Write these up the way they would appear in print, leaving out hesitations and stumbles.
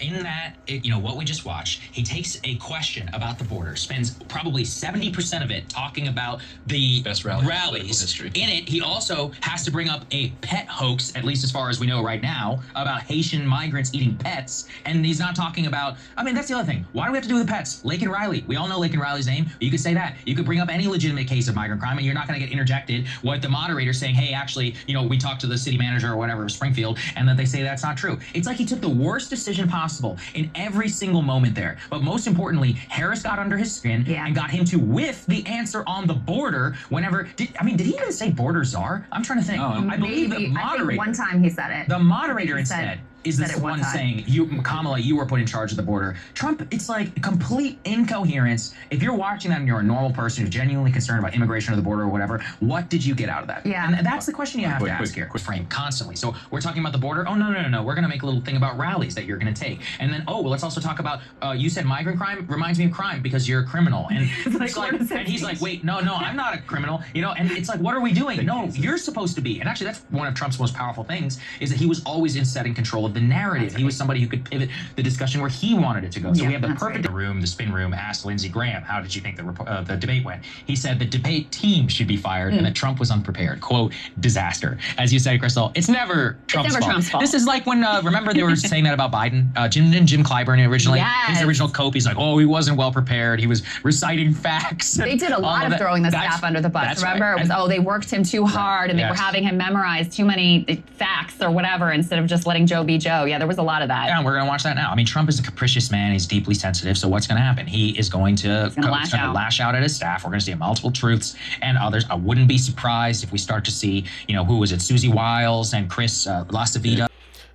in that, what we just watched, he takes a question about the border, spends probably 70% of it talking about the best rallies. In it, he also has to bring up a pet hoax, at least as far as we know right now, about Haitian migrants eating pets. And he's not talking about, that's the other thing. Why do we have to do with the pets? Laken Riley. We all know Laken Riley's name. You could say that. You could bring up any legitimate case of migrant crime and you're not going to get interjected with the moderator saying, hey, actually, we talked to the city manager or whatever of Springfield, and that they say that's not true. It's like he took the worst decision possible in every single moment there. But most importantly, Harris got under his skin and got him to whiff the answer on the border whenever, did he even say border czar? I'm trying to think. I believe the moderator. I think one time he said it. The moderator instead is this one saying, Kamala, you were put in charge of the border. Trump, it's like complete incoherence. If you're watching that and you're a normal person who's genuinely concerned about immigration or the border or whatever, what did you get out of that? Yeah. And that's the question you have to ask here. Frame constantly. So we're talking about the border. Oh, no. We're going to make a little thing about rallies that you're going to take. And then, let's also talk about, you said migrant crime reminds me of crime because you're a criminal. And and he's like, wait, no, I'm not a criminal. And it's like, what are we doing? No, you're supposed to be. And actually, that's one of Trump's most powerful things is that he was always in setting control of the narrative. He was somebody who could pivot the discussion where he wanted it to go. So we have the perfect room. The spin room asked Lindsey Graham, how did you think the debate went? He said the debate team should be fired and that Trump was unprepared. Quote, disaster. As you said, Crystal, it's never Trump's fault. This is like when, remember they were saying that about Biden? Jim Clyburn originally, his original cope, he's like, he wasn't well prepared. He was reciting facts. They did a lot of throwing the staff under the bus. Remember, it was, they worked him too hard and they were having him memorize too many facts or whatever instead of just letting Joe be Joe. Yeah, there was a lot of that. Yeah, and we're going to watch that now. Trump is a capricious man. He's deeply sensitive. So what's going to happen? He is going to lash out at his staff. We're going to see multiple truths and others. I wouldn't be surprised if we start to see, who was it? Susie Wiles and Chris Lasavita.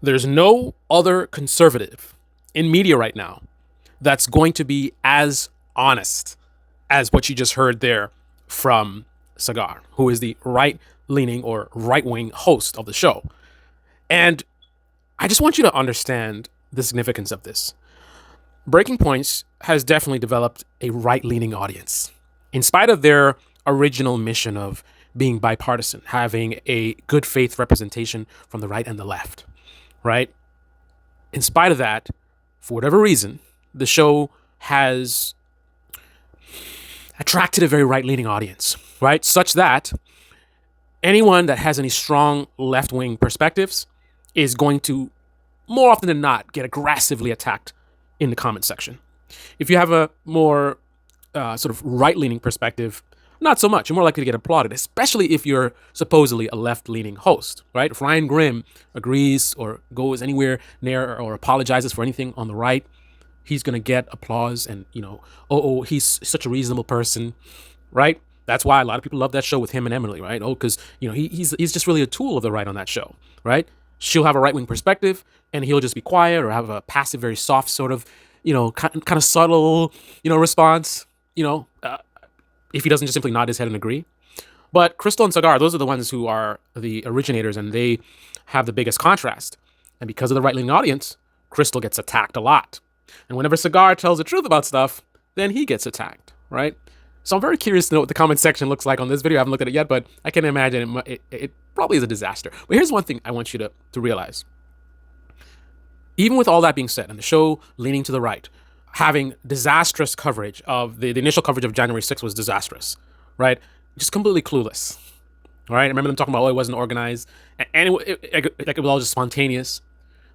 There's no other conservative in media right now that's going to be as honest as what you just heard there from Sagar, who is the right-leaning or right-wing host of the show. And I just want you to understand the significance of this. Breaking Points has definitely developed a right-leaning audience. In spite of their original mission of being bipartisan, having a good faith representation from the right and the left, right? In spite of that, for whatever reason, the show has attracted a very right-leaning audience, right? Such that anyone that has any strong left-wing perspectives is going to, more often than not, get aggressively attacked in the comment section. If you have a more sort of right-leaning perspective, not so much. You're more likely to get applauded, especially if you're supposedly a left-leaning host, right? If Ryan Grimm agrees or goes anywhere near or apologizes for anything on the right, he's going to get applause and, he's such a reasonable person, right? That's why a lot of people love that show with him and Emily, right? Because, he's just really a tool of the right on that show, right? She'll have a right-wing perspective and he'll just be quiet or have a passive, very soft sort of, kind of subtle, response, if he doesn't just simply nod his head and agree. But Crystal and Sagar, those are the ones who are the originators and they have the biggest contrast. And because of the right-leaning audience, Crystal gets attacked a lot. And whenever Sagar tells the truth about stuff, then he gets attacked, right? So I'm very curious to know what the comment section looks like on this video. I haven't looked at it yet, but I can imagine it probably is a disaster. But here's one thing I want you to realize. Even with all that being said, and the show leaning to the right, having disastrous coverage of the initial coverage of January 6th was disastrous, right? Just completely clueless, all right? I remember them talking about, it wasn't organized, and it was all just spontaneous.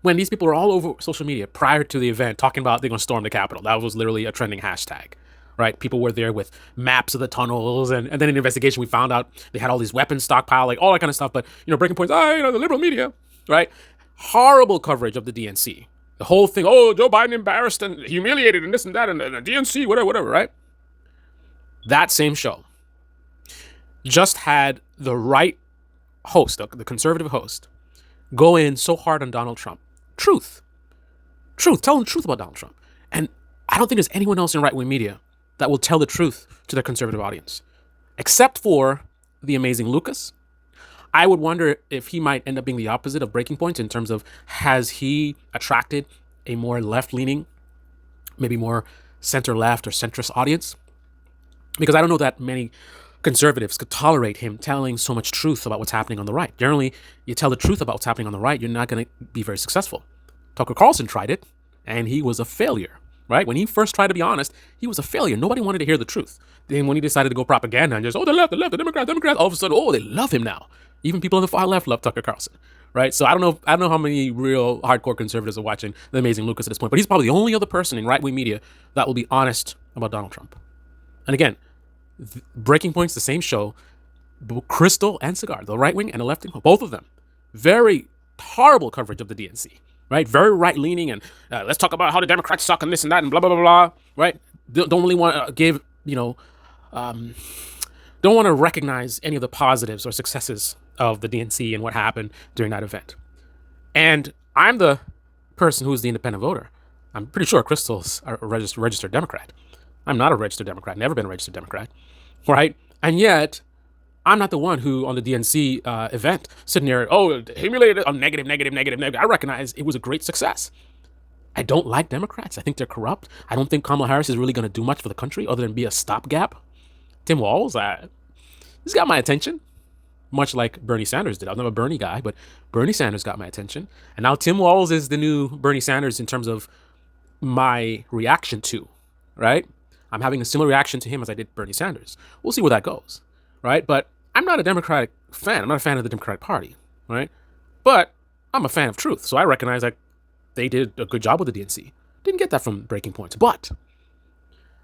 When these people were all over social media prior to the event talking about they're going to storm the Capitol. That was literally a trending hashtag, right? People were there with maps of the tunnels, and then in the investigation we found out they had all these weapons stockpiled, like all that kind of stuff. But, Breaking Point's, the liberal media, right? Horrible coverage of the DNC. The whole thing, Joe Biden embarrassed and humiliated and this and that and the DNC, whatever, right? That same show just had the right host, the conservative host, go in so hard on Donald Trump. Truth. Tell them the truth about Donald Trump. And I don't think there's anyone else in right-wing media that will tell the truth to their conservative audience, except for the amazing Lucas. I would wonder if he might end up being the opposite of Breaking Point in terms of, has he attracted a more left-leaning, maybe more center-left or centrist audience? Because I don't know that many conservatives could tolerate him telling so much truth about what's happening on the right. Generally, you tell the truth about what's happening on the right, you're not going to be very successful. Tucker Carlson tried it, and he was a failure, right? When he first tried to be honest, he was a failure. Nobody wanted to hear the truth. Then when he decided to go propaganda and just, the left, the Democrats, all of a sudden, they love him now. Even people on the far left love Tucker Carlson, right? So I don't know how many real hardcore conservatives are watching The Amazing Lucas at this point, but he's probably the only other person in right-wing media that will be honest about Donald Trump. And again, Breaking Point's the same show. Crystal and Sagar, the right wing and the left wing, both of them, very horrible coverage of the DNC, right? Very right-leaning, and let's talk about how the Democrats suck and this and that and blah, blah, blah, blah, right? Don't really want to give, don't want to recognize any of the positives or successes of the DNC and what happened during that event. And I'm the person who's the independent voter. I'm pretty sure Crystal's a registered Democrat. I'm not a registered Democrat, never been a registered Democrat, right? And yet, I'm not the one who, on the DNC event, sitting there, humiliated, negative. I recognize it was a great success. I don't like Democrats. I think they're corrupt. I don't think Kamala Harris is really going to do much for the country other than be a stopgap. Tim Walz, he's got my attention, much like Bernie Sanders did. I'm not a Bernie guy, but Bernie Sanders got my attention. And now Tim Walz is the new Bernie Sanders in terms of my reaction to, right? I'm having a similar reaction to him as I did Bernie Sanders. We'll see where that goes, right? But I'm not a Democratic fan. I'm not a fan of the Democratic Party, right? But I'm a fan of truth. So I recognize that they did a good job with the DNC. Didn't get that from Breaking Points. But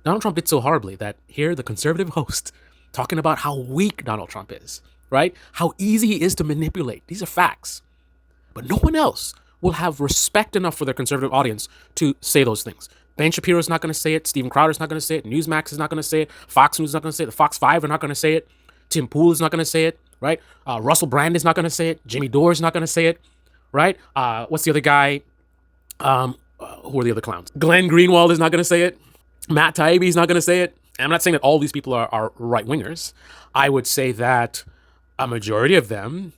Donald Trump did so horribly that here the conservative host talking about how weak Donald Trump is, right? How easy he is to manipulate. These are facts. But no one else will have respect enough for their conservative audience to say those things. Ben Shapiro is not going to say it. Steven Crowder's not going to say it. Newsmax is not going to say it. Fox News is not going to say it. The Fox 5 are not going to say it. Tim Pool is not going to say it, right? Russell Brand is not going to say it. Jimmy Dore is not going to say it, right? What's the other guy? Who are the other clowns? Glenn Greenwald is not going to say it. Matt Taibbi is not going to say it. And I'm not saying that all these people are right-wingers. I would say that a majority of them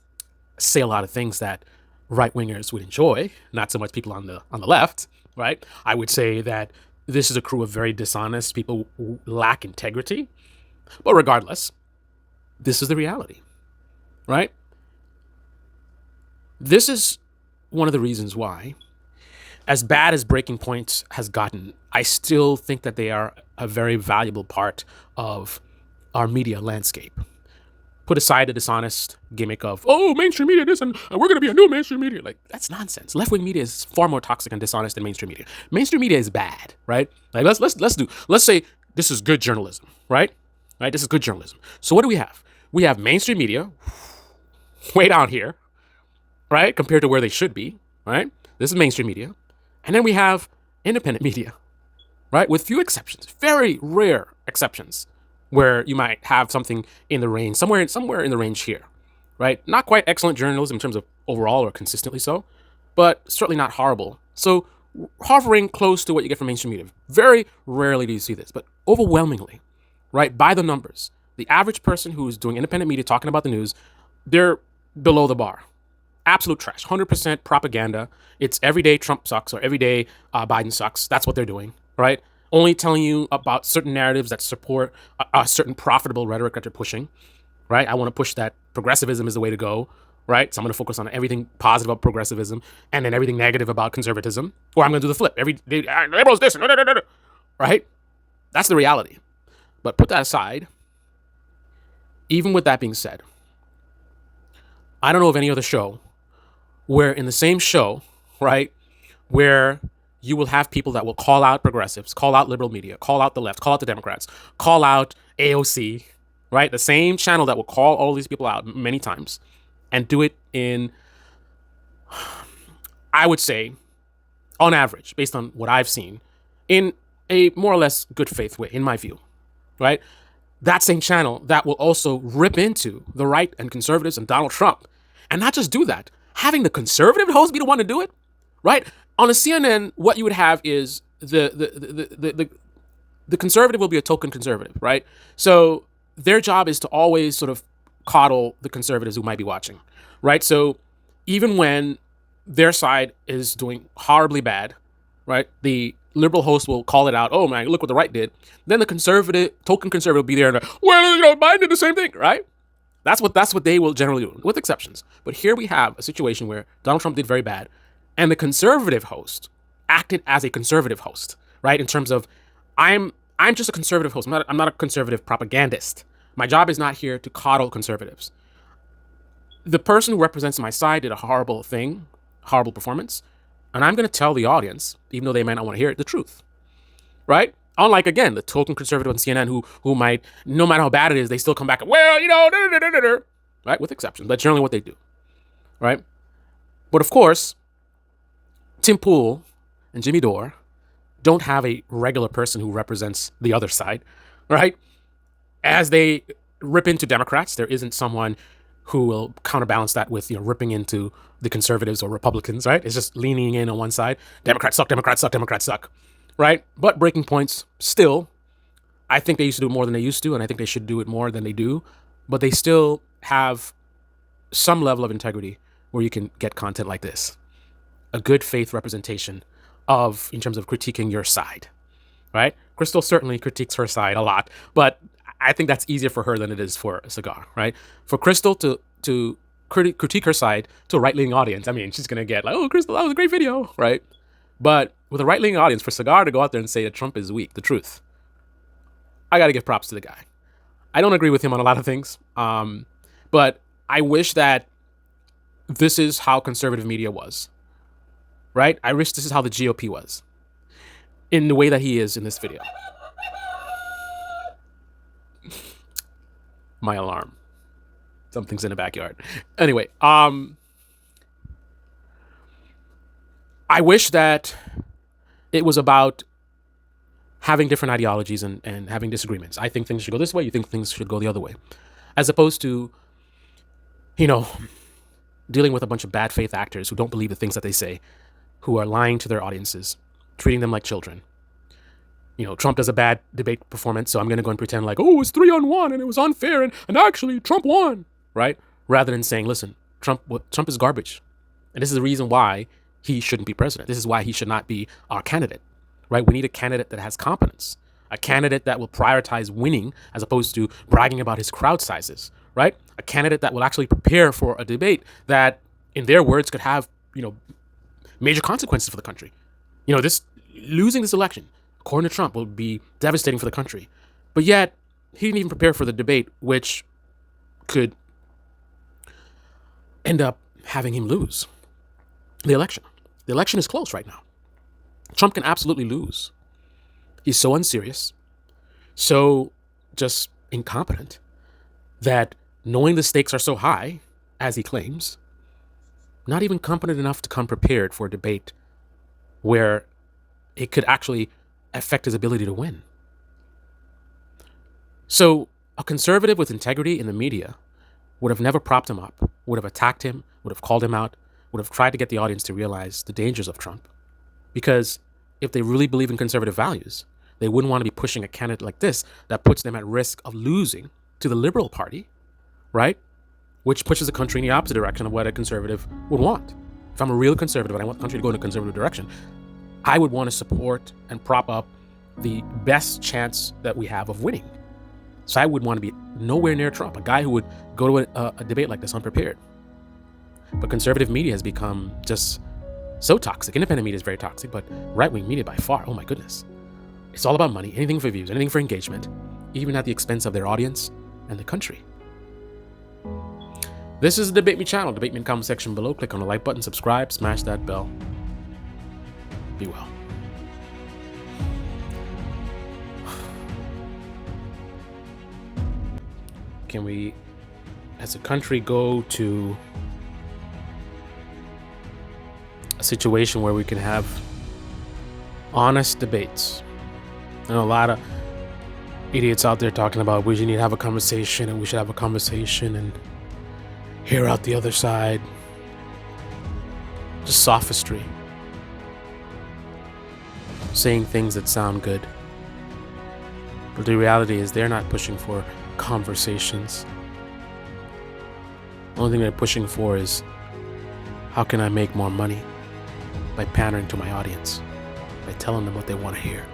say a lot of things that right-wingers would enjoy, not so much people on the left, right? I would say that this is a crew of very dishonest people who lack integrity. But regardless, this is the reality, right? This is one of the reasons why, as bad as Breaking Points has gotten, I still think that they are a very valuable part of our media landscape. Put aside the dishonest gimmick of, mainstream media this and we're going to be a new mainstream media. Like, that's nonsense. Left-wing media is far more toxic and dishonest than mainstream media. Mainstream media is bad, right? Like, let's say this is good journalism, right? Right? This is good journalism. So what do we have? We have mainstream media way down here, right? Compared to where they should be, right? This is mainstream media. And then we have independent media, right? With few exceptions, very rare exceptions, where you might have something in the range, somewhere in the range here, right? Not quite excellent journalism in terms of overall or consistently so, but certainly not horrible. So hovering close to what you get from mainstream media. Very rarely do you see this, but overwhelmingly, right, by the numbers, the average person who's doing independent media talking about the news, they're below the bar. Absolute trash, 100% propaganda. It's everyday Trump sucks or everyday Biden sucks. That's what they're doing, right? Only telling you about certain narratives that support a certain profitable rhetoric that they're pushing, right? I want to push that progressivism is the way to go, right? So I'm going to focus on everything positive about progressivism and then everything negative about conservatism. Or I'm going to do the flip. Liberals this, right? That's the reality. But put that aside, even with that being said, I don't know of any other show where in the same show, right, where you will have people that will call out progressives, call out liberal media, call out the left, call out the Democrats, call out AOC, right? The same channel that will call all these people out many times and do it in, I would say, on average, based on what I've seen, in a more or less good faith way, in my view, right? That same channel that will also rip into the right and conservatives and Donald Trump. And not just do that, having the conservative host be the one to do it, right? On a CNN, what you would have is the conservative will be a token conservative, right? So their job is to always sort of coddle the conservatives who might be watching, right? So even when their side is doing horribly bad, right, the liberal host will call it out. Oh man, look what the right did. Then the token conservative will be there and Biden did the same thing, right? That's what they will generally do, with exceptions. But here we have a situation where Donald Trump did very bad, and the conservative host acted as a conservative host, right? In terms of, I'm just a conservative host. I'm not a conservative propagandist. My job is not here to coddle conservatives. The person who represents my side did a horrible thing, horrible performance, and I'm going to tell the audience, even though they might not want to hear it, the truth, right? Unlike, again, the token conservative on CNN who might, no matter how bad it is, they still come back, well, right? With exceptions, but generally what they do, right? But of course, Tim Pool and Jimmy Dore don't have a regular person who represents the other side, right? As they rip into Democrats, there isn't someone who will counterbalance that with, ripping into the conservatives or Republicans, right? It's just leaning in on one side. Democrats suck, Democrats suck, Democrats suck, right? But breaking points, still, I think they used to do more than they used to, and I think they should do it more than they do. But they still have some level of integrity where you can get content like this. A good faith representation of, in terms of critiquing your side, right? Crystal certainly critiques her side a lot, but I think that's easier for her than it is for Sagar, right? For Crystal to critique her side to a right-leaning audience, I mean, she's going to get like, oh, Crystal, that was a great video, right? But with a right-leaning audience, for Sagar to go out there and say that Trump is weak, the truth, I got to give props to the guy. I don't agree with him on a lot of things, but I wish that this is how conservative media was, right? I wish this is how the GOP was in the way that he is in this video. My alarm. Something's in the backyard. Anyway, I wish that it was about having different ideologies and having disagreements. I think things should go this way. You think things should go the other way. As opposed to, dealing with a bunch of bad faith actors who don't believe the things that they say, who are lying to their audiences, treating them like children. Trump does a bad debate performance, so I'm going to go and pretend like, oh, it was 3-on-1 and it was unfair and actually Trump won, right? Rather than saying, listen, Trump is garbage. And this is the reason why he shouldn't be president. This is why he should not be our candidate, right? We need a candidate that has competence, a candidate that will prioritize winning as opposed to bragging about his crowd sizes, right? A candidate that will actually prepare for a debate that, in their words, could have, major consequences for the country. Losing this election, according to Trump, will be devastating for the country. But yet, he didn't even prepare for the debate, which could end up having him lose the election. The election is close right now. Trump can absolutely lose. He's so unserious, so just incompetent, that knowing the stakes are so high, as he claims, not even competent enough to come prepared for a debate where it could actually affect his ability to win. So a conservative with integrity in the media would have never propped him up, would have attacked him, would have called him out, would have tried to get the audience to realize the dangers of Trump. Because if they really believe in conservative values, they wouldn't want to be pushing a candidate like this that puts them at risk of losing to the Liberal Party, right? Which pushes the country in the opposite direction of what a conservative would want. If I'm a real conservative and I want the country to go in a conservative direction, I would want to support and prop up the best chance that we have of winning. So I would want to be nowhere near Trump, a guy who would go to a debate like this unprepared. But conservative media has become just so toxic. Independent media is very toxic, but right-wing media by far, oh my goodness. It's all about money, anything for views, anything for engagement, even at the expense of their audience and the country. This is the Debate Me channel. Debate me in the comment section below. Click on the like button, subscribe, smash that bell. Be well. Can we, as a country, go to a situation where we can have honest debates? I know a lot of idiots out there talking about we need to have a conversation and we should have a conversation and hear out the other side. Just sophistry. Saying things that sound good. But the reality is they're not pushing for conversations. The only thing they're pushing for is, how can I make more money? By pandering to my audience, by telling them what they want to hear.